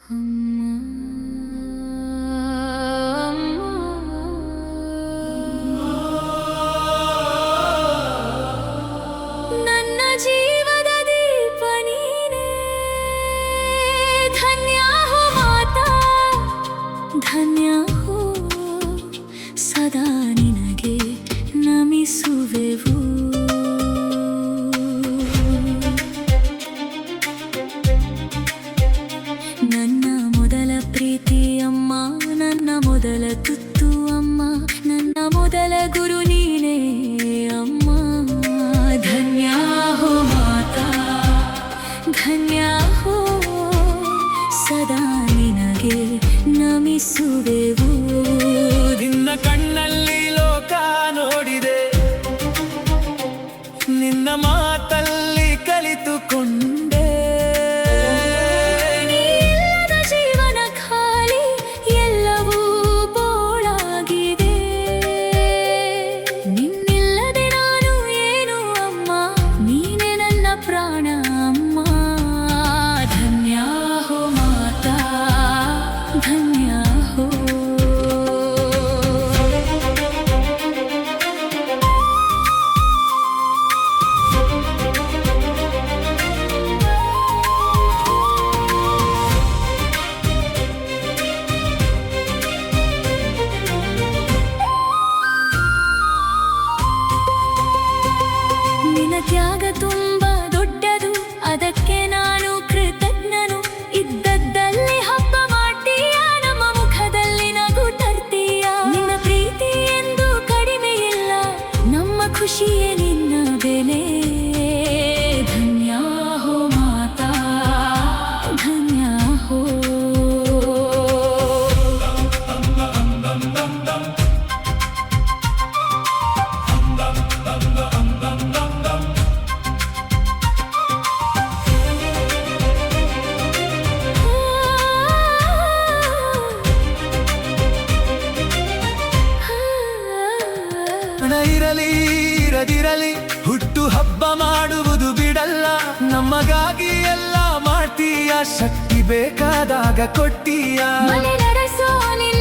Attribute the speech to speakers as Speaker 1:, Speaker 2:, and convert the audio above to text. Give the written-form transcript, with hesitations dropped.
Speaker 1: ನನ್ನ ಜೀವದ ದೀಪ ನೀನೇ, ಧನ್ಯ ಹೋ ಮಾತಾ, ಧನ್ಯ ಹೋ, ಸದಾ ನಿನಗೆ ನಮಿಸುವೆವು. ನನ್ನ ಮೊದಲ ಪ್ರೀತಿ ಅಮ್ಮ, ನನ್ನ ಮೊದಲ ತುತ್ತು ಅಮ್ಮ, ನನ್ನ ಮೊದಲ ಗುರು ನೀನೇ ಅಮ್ಮ. ಧನ್ಯ ಹೋ ಮಾತಾ, ಧನ್ಯ ಹೋ, ಸದಾ ನಿನಗೆ ನಮಿಸುವೆವು.
Speaker 2: ನಿನ್ನ ಕಣ್ಣಲ್ಲಿ ಲೋಕ ನೋಡಿದೆ, ನಿನ್ನ ಮಾತಲ್ಲಿ ಕಲಿತುಕೊಂಡೆ.
Speaker 1: ನೀಲ್ಲದ ಜೀವನ ಖಾಲಿ, ಎಲ್ಲವೂ ಬೋಳಾಗಿದೆ. ನಿನ್ನಿಲ್ಲದೆ ನಾನು ಏನು ಅಮ್ಮ, ನೀನೆ ನನ್ನ ಪ್ರಾಣ ಅಮ್ಮ. ಧನ್ಯ ಹೋ ಮಾತಾ, ಧನ್ಯ ಹೋ. ನಿನ್ನ ತ್ಯಾಗ ತುಂಬ ದೊಡ್ಡದು, ಅದಕ್ಕೆ ನಾನು ಕೃತಜ್ಞನು. ಇದ್ದದ್ದಲ್ಲಿ ಹಬ್ಬ ಮಾಡ್ತೀಯ, ನಮ್ಮ ಮುಖದಲ್ಲಿ ನಗು ತರ್ತೀಯ. ನಿನ್ನ ಪ್ರೀತಿ ಎಂದು ಕಡಿಮೆ ಇಲ್ಲ, ನಮ್ಮ ಖುಷಿಯೇ ನಿನ್ನ ಬೆಲೆ. ಧನ್ಯ ಹೋ ಮಾತಾ, ಧನ್ಯ ಹೋ.
Speaker 2: ಹಣ ಇರಲಿ ಇರದಿರಲಿ, ಹುಟ್ಟು ಹಬ್ಬ ಮಾಡುವುದು ಬಿಡಲ್ಲ. ನಮಗಾಗಿ ಎಲ್ಲ ಮಾಡ್ತೀಯ, ಶಕ್ತಿ ಬೇಕಾದಾಗ ಕೊಡ್ತೀಯ.
Speaker 1: ಮನೆ ನಡೆಸೋ ನಿನ್ನ